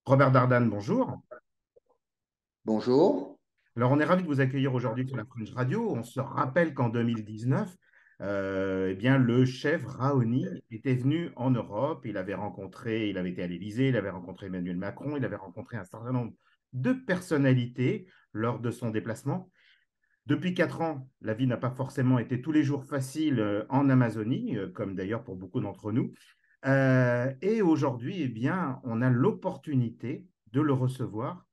Robert Dardan, bonjour. Bonjour. Alors, on est ravi de vous accueillir aujourd'hui sur la French Radio. On se rappelle qu'en 2019, eh bien, le chef Raoni était venu en Europe. Il avait été à l'Élysée, il avait rencontré Emmanuel Macron, il avait rencontré un certain nombre de personnalités lors de son déplacement. Depuis 4 ans, la vie n'a pas forcément été tous les jours facile en Amazonie, comme d'ailleurs pour beaucoup d'entre nous. Et aujourd'hui, eh bien, on a l'opportunité de le recevoir,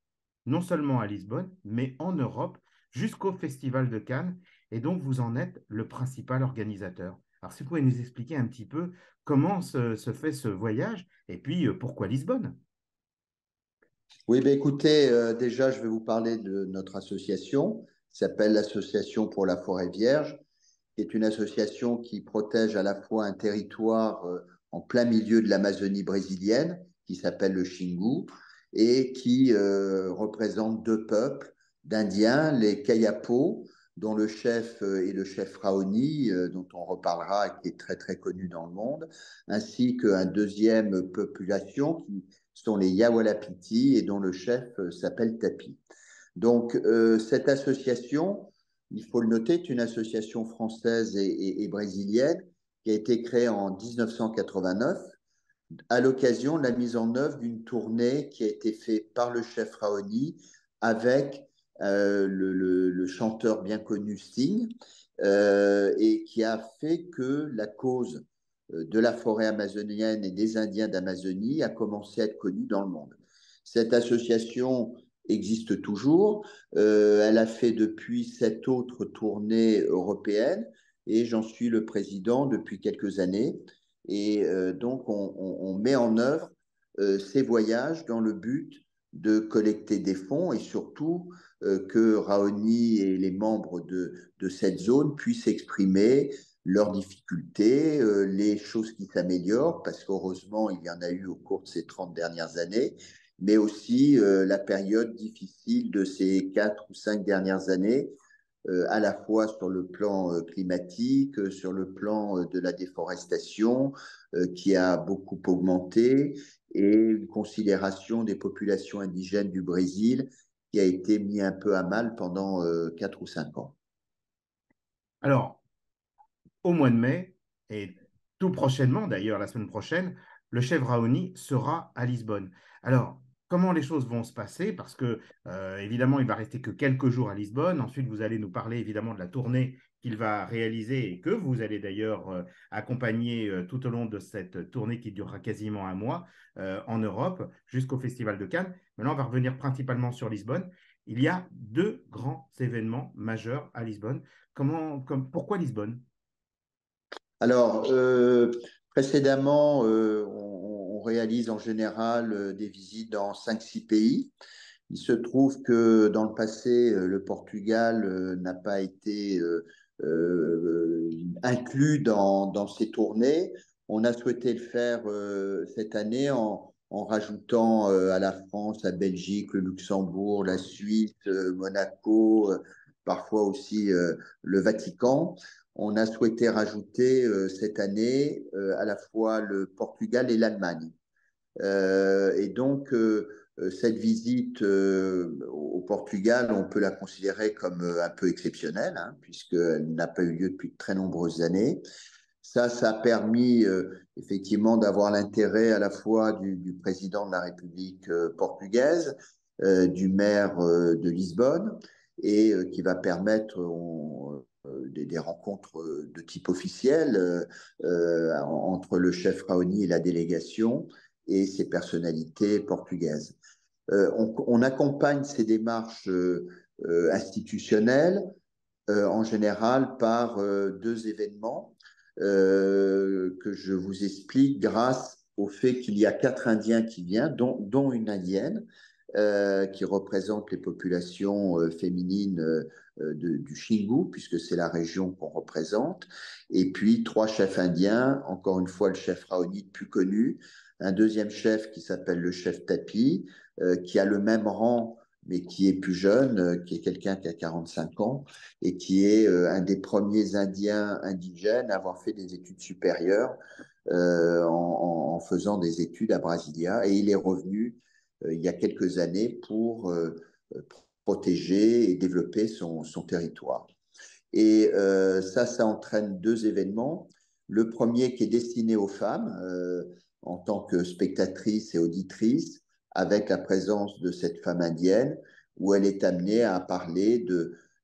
non seulement à Lisbonne, mais en Europe, jusqu'au Festival de Cannes. Et donc, vous en êtes le principal organisateur. Alors, si vous pouvez nous expliquer un petit peu comment se fait ce voyage et puis pourquoi Lisbonne? Oui, ben écoutez, déjà, je vais vous parler de notre association, qui s'appelle l'Association pour la forêt vierge, qui est une association qui protège à la fois un territoire en plein milieu de l'Amazonie brésilienne, qui s'appelle le Xingu, et qui représente deux peuples d'Indiens, les Kayapo, dont le chef est le chef Raoni, dont on reparlera, et qui est très très connu dans le monde, ainsi qu'un deuxième population qui sont les Yawalapiti et dont le chef s'appelle Tapi. Donc, cette association, il faut le noter, est une association française et brésilienne qui a été créée en 1989 à l'occasion de la mise en œuvre d'une tournée qui a été faite par le chef Raoni avec le chanteur bien connu Sting, et qui a fait que la cause de la forêt amazonienne et des Indiens d'Amazonie a commencé à être connue dans le monde. Cette association existe toujours. Elle a fait depuis 7 autres tournées européennes et j'en suis le président depuis quelques années. Et donc, on met en œuvre ces voyages dans le but de collecter des fonds et surtout que Raoni et les membres de cette zone puissent exprimer leurs difficultés, les choses qui s'améliorent, parce qu'heureusement, il y en a eu au cours de ces 30 dernières années, mais aussi la période difficile de ces 4 ou 5 dernières années, à la fois sur le plan climatique, sur le plan de la déforestation, qui a beaucoup augmenté, et une considération des populations indigènes du Brésil qui a été mis un peu à mal pendant 4 ou 5 ans. Alors, au mois de mai, et tout prochainement, d'ailleurs la semaine prochaine, le chef Raoni sera à Lisbonne. Alors, comment les choses vont se passer? Parce que, évidemment, il va rester que quelques jours à Lisbonne. Ensuite, vous allez nous parler évidemment de la tournée qu'il va réaliser et que vous allez d'ailleurs accompagner tout au long de cette tournée qui durera quasiment un mois en Europe jusqu'au Festival de Cannes. Maintenant, on va revenir principalement sur Lisbonne. Il y a deux grands événements majeurs à Lisbonne. Pourquoi Lisbonne? Alors, précédemment, on réalise en général des visites dans 5 6 pays. Il se trouve que dans le passé, le Portugal n'a pas été inclus dans ces tournées. On a souhaité le faire cette année en rajoutant à la France, la Belgique, le Luxembourg, la Suisse, Monaco, parfois aussi le Vatican. On a souhaité rajouter cette année à la fois le Portugal et l'Allemagne. Et donc, cette visite au Portugal, on peut la considérer comme un peu exceptionnelle, hein, puisqu'elle n'a pas eu lieu depuis de très nombreuses années. Ça a permis effectivement d'avoir l'intérêt à la fois du président de la République portugaise, du maire de Lisbonne, et qui va permettre des rencontres de type officiel entre le chef Raoni et la délégation et ses personnalités portugaises. On accompagne ces démarches institutionnelles en général par deux événements que je vous explique grâce au fait qu'il y a 4 Indiens qui viennent, dont une Indienne, qui représente les populations féminines du Xingu, puisque c'est la région qu'on représente, et puis 3 chefs indiens, encore une fois le chef Raoni le plus connu, un deuxième chef qui s'appelle le chef Tapi, qui a le même rang mais qui est plus jeune, qui est quelqu'un qui a 45 ans, et qui est un des premiers Indiens indigènes à avoir fait des études supérieures en faisant des études à Brasilia. Et il est revenu il y a quelques années pour protéger et développer son territoire. Et ça entraîne deux événements. Le premier qui est destiné aux femmes en tant que spectatrices et auditrices, avec la présence de cette femme indienne, où elle est amenée à parler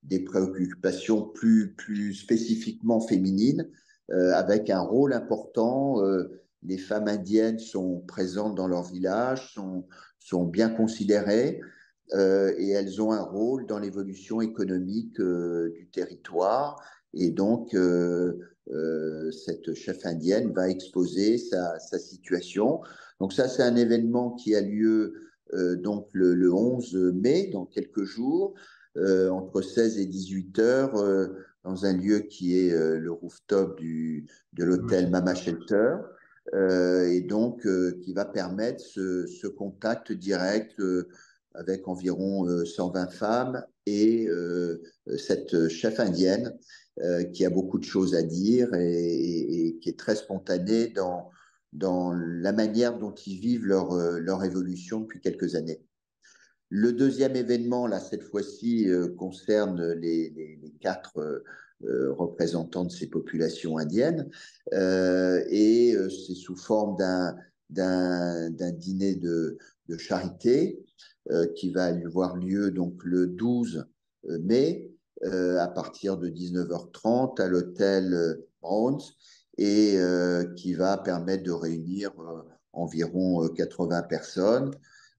des préoccupations plus spécifiquement féminines, avec un rôle important. Les femmes indiennes sont présentes dans leur village, sont bien considérées et elles ont un rôle dans l'évolution économique du territoire. Et donc, cette chef indienne va exposer sa situation. Donc ça, c'est un événement qui a lieu donc le 11 mai, dans quelques jours, entre 16 et 18 heures, dans un lieu qui est le rooftop de l'hôtel Mama Shelter. Et donc, qui va permettre ce contact direct avec environ 120 femmes et cette chef indienne qui a beaucoup de choses à dire et qui est très spontanée dans la manière dont ils vivent leur évolution depuis quelques années. Le deuxième événement, là, cette fois-ci, concerne les quatre représentants de ces populations indiennes et c'est sous forme d'un dîner de charité qui va avoir lieu donc le 12 mai à partir de 19h30 à l'hôtel Browns et qui va permettre de réunir environ 80 personnes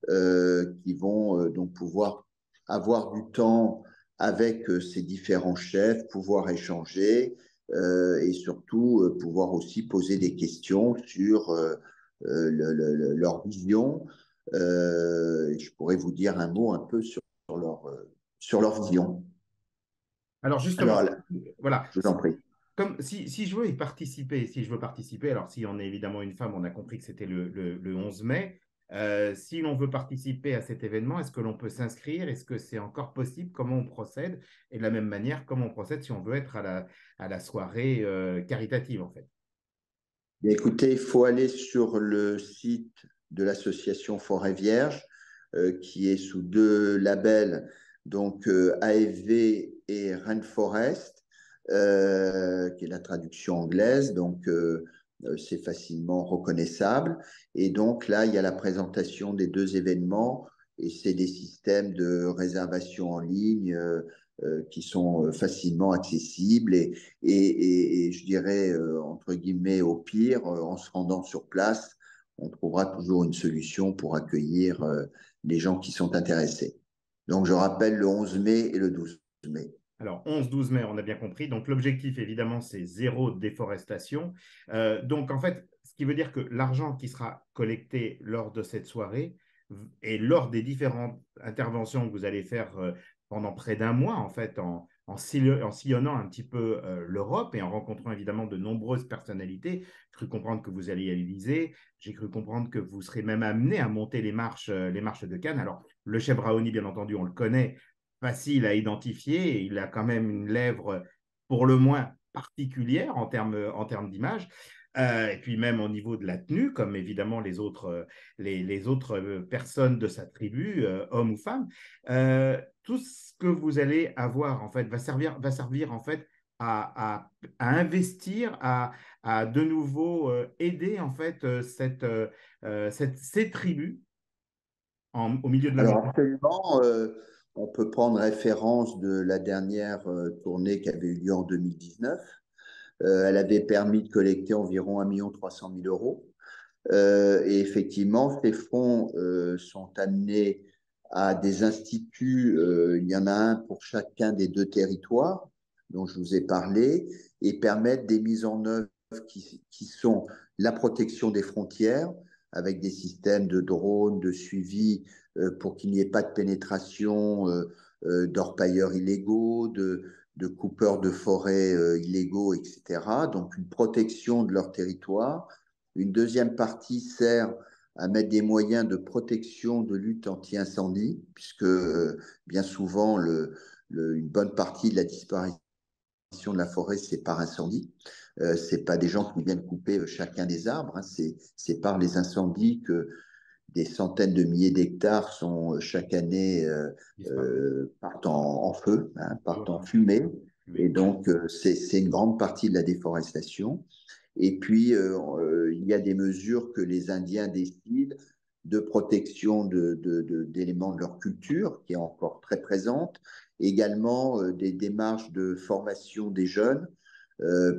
qui vont donc pouvoir avoir du temps avec ces différents chefs, pouvoir échanger et surtout pouvoir aussi poser des questions sur leur vision. Je pourrais vous dire un mot un peu sur leur vision. Alors justement, Alors, là, voilà, je vous en prie. comme si je veux y participer, si je veux participer, alors si on est évidemment une femme, on a compris que c'était le 11 mai. Si l'on veut participer à cet événement, est-ce que l'on peut s'inscrire? Est-ce que c'est encore possible? Comment on procède? Et de la même manière, comment on procède si on veut être à la soirée caritative, en fait? Bien, écoutez, il faut aller sur le site de l'association Forêt Vierge, qui est sous deux labels, donc AFV et Rainforest, qui est la traduction anglaise, donc c'est facilement reconnaissable. Et donc là, il y a la présentation des deux événements, et c'est des systèmes de réservation en ligne qui sont facilement accessibles et je dirais, entre guillemets, au pire, en se rendant sur place, on trouvera toujours une solution pour accueillir les gens qui sont intéressés. Donc, je rappelle le 11 mai et le 12 mai. Alors, 11-12 mai, on a bien compris. Donc, l'objectif, évidemment, c'est zéro déforestation. Donc, en fait, ce qui veut dire que l'argent qui sera collecté lors de cette soirée et lors des différentes interventions que vous allez faire pendant près d'un mois, en fait, en sillonnant un petit peu l'Europe et en rencontrant évidemment de nombreuses personnalités. J'ai cru comprendre que vous alliez à l'Élysée. J'ai cru comprendre que vous serez même amené à monter les marches de Cannes. Alors, le chef Raoni, bien entendu, on le connaît, facile à identifier. Il a quand même une lèvre pour le moins particulière en termes d'image. Et puis même au niveau de la tenue, comme évidemment les autres personnes de sa tribu, hommes ou femmes, tout ce que vous allez avoir en fait va servir en fait à investir, à de nouveau aider en fait ces tribus au milieu de la Alors, montagne. absolument, on peut prendre référence de la dernière tournée qui avait eu lieu en 2019. Elle avait permis de collecter environ 1,3 million d'euros. Et effectivement, ces fonds sont amenés à des instituts. Il y en a un pour chacun des deux territoires dont je vous ai parlé et permettent des mises en œuvre qui sont la protection des frontières avec des systèmes de drones, de suivi pour qu'il n'y ait pas de pénétration d'orpailleurs illégaux, de coupeurs de forêt illégaux, etc. Donc une protection de leur territoire. Une deuxième partie sert à mettre des moyens de protection, de lutte anti-incendie, puisque bien souvent, une bonne partie de la disparition de la forêt, c'est par incendie. C'est pas des gens qui viennent couper chacun des arbres, hein, c'est par les incendies des centaines de milliers d'hectares sont chaque année Disparaît. partent en feu, hein, partent en Voilà. fumée. Et Mais donc, c'est une grande partie de la déforestation. Et puis, il y a des mesures que les Indiens décident de protection d'éléments de leur culture, qui est encore très présente. Également, des démarches de formation des jeunes.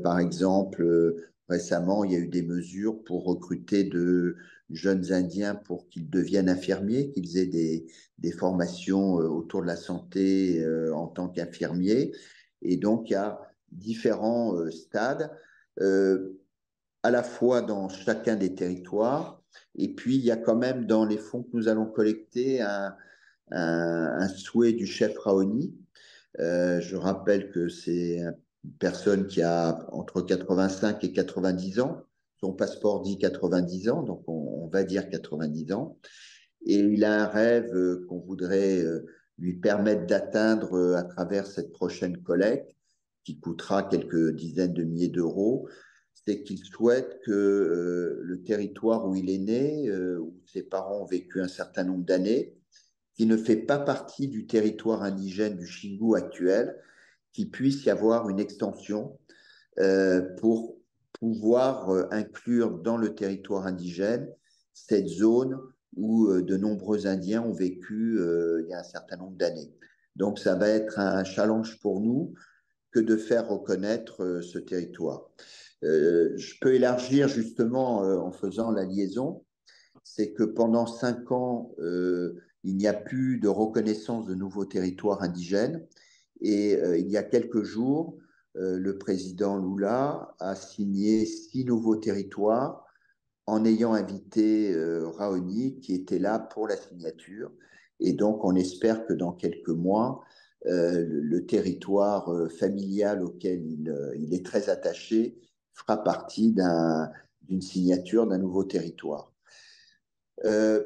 Par exemple, récemment, il y a eu des mesures pour recruter de jeunes Indiens pour qu'ils deviennent infirmiers, qu'ils aient des formations autour de la santé en tant qu'infirmiers. Et donc, il y a différents stades. Euh, à la fois dans chacun des territoires. Et puis, il y a quand même dans les fonds que nous allons collecter un souhait du chef Raoni. Je rappelle que c'est une personne qui a entre 85 et 90 ans. Son passeport dit 90 ans, donc on va dire 90 ans. Et il a un rêve qu'on voudrait lui permettre d'atteindre à travers cette prochaine collecte, qui coûtera quelques dizaines de milliers d'euros. C'est qu'il souhaite que le territoire où il est né, où ses parents ont vécu un certain nombre d'années, qui ne fait pas partie du territoire indigène du Xingu actuel, qu'il puisse y avoir une extension pour pouvoir inclure dans le territoire indigène cette zone où de nombreux Indiens ont vécu il y a un certain nombre d'années. Donc, ça va être un challenge pour nous que de faire reconnaître ce territoire. Je peux élargir justement en faisant la liaison, c'est que pendant 5 ans, il n'y a plus de reconnaissance de nouveaux territoires indigènes. Et il y a quelques jours, le président Lula a signé 6 nouveaux territoires en ayant invité Raoni, qui était là pour la signature. Et donc, on espère que dans quelques mois, le territoire familial auquel il est très attaché fera partie d'une signature d'un nouveau territoire. Euh,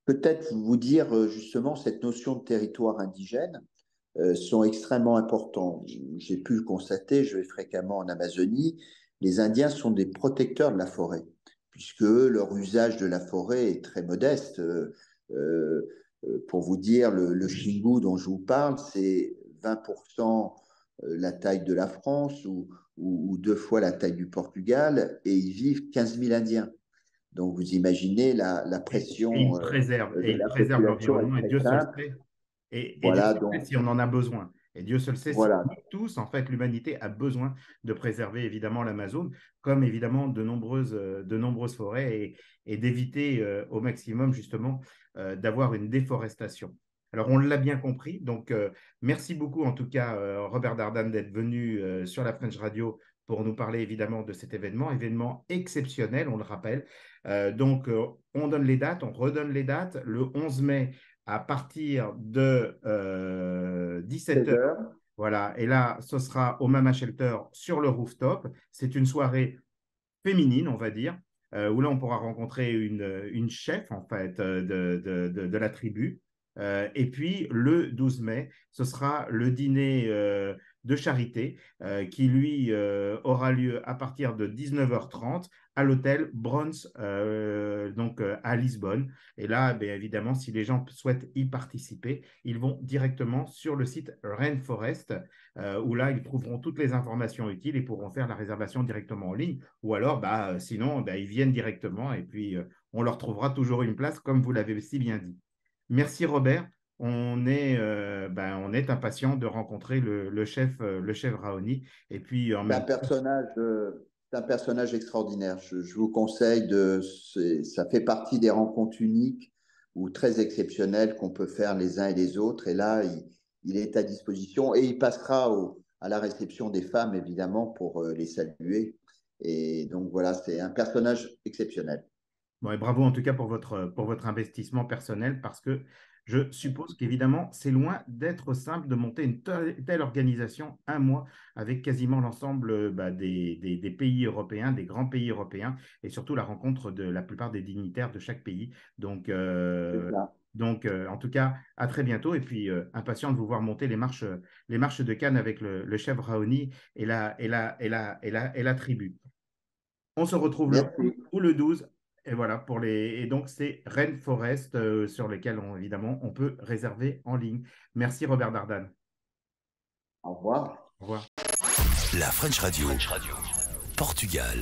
Peut-être vous dire justement cette notion de territoire indigène sont extrêmement importants. J'ai pu le constater, je vais fréquemment en Amazonie, les Indiens sont des protecteurs de la forêt, puisque leur usage de la forêt est très modeste. Pour vous dire, le Xingu dont je vous parle, c'est 20% la taille de la France ou 2 fois la taille du Portugal, et ils vivent 15 000 Indiens. Donc vous imaginez la pression et de il la préserve population est l'environnement, et très Dieu seul simple. sait. Et Dieu Voilà, seul sait donc si on en a besoin. Et Dieu seul sait si voilà. nous tous, en fait, l'humanité a besoin de préserver évidemment l'Amazone, comme évidemment de nombreuses forêts, et d'éviter au maximum justement d'avoir une déforestation. Alors, on l'a bien compris. Donc, merci beaucoup en tout cas, Robert Dardan, d'être venu sur la French Radio pour nous parler évidemment de cet événement, événement exceptionnel, on le rappelle. Donc, on donne les dates, on redonne les dates. Le 11 mai, à partir de 17 16 heures. heures. Voilà, et là, ce sera au Mama Shelter sur le rooftop. C'est une soirée féminine, on va dire, où là, on pourra rencontrer une chef, en fait, de la tribu. Et puis, le 12 mai, ce sera le dîner de charité qui, lui, aura lieu à partir de 19h30 à l'hôtel Browns, donc à Lisbonne. Et là, bien évidemment, si les gens souhaitent y participer, ils vont directement sur le site Rainforest, où là, ils trouveront toutes les informations utiles et pourront faire la réservation directement en ligne. Ou alors, sinon, ils viennent directement et puis on leur trouvera toujours une place, comme vous l'avez si bien dit. Merci Robert. On est impatient de rencontrer le chef Raoni. Et puis en C'est un même temps, personnage, c'est un personnage extraordinaire. Je vous conseille ça fait partie des rencontres uniques ou très exceptionnelles qu'on peut faire les uns et les autres. Et là, il est à disposition et il passera à la réception des femmes, évidemment, pour les saluer. Et donc voilà, c'est un personnage exceptionnel. bon, et bravo en tout cas pour votre investissement personnel, parce que je suppose qu'évidemment, c'est loin d'être simple de monter une telle organisation un mois avec quasiment l'ensemble des pays européens, des grands pays européens, et surtout la rencontre de la plupart des dignitaires de chaque pays. Donc, C'est ça. en tout cas, à très bientôt. Et puis, impatient de vous voir monter les marches de Cannes avec le chef Raoni et la tribu. On se retrouve le 11 Merci. ou le 12. Et voilà, et donc c'est Rainforest sur lesquels évidemment on peut réserver en ligne. Merci Robert Dardan. Au revoir. Au revoir. La French Radio. Portugal.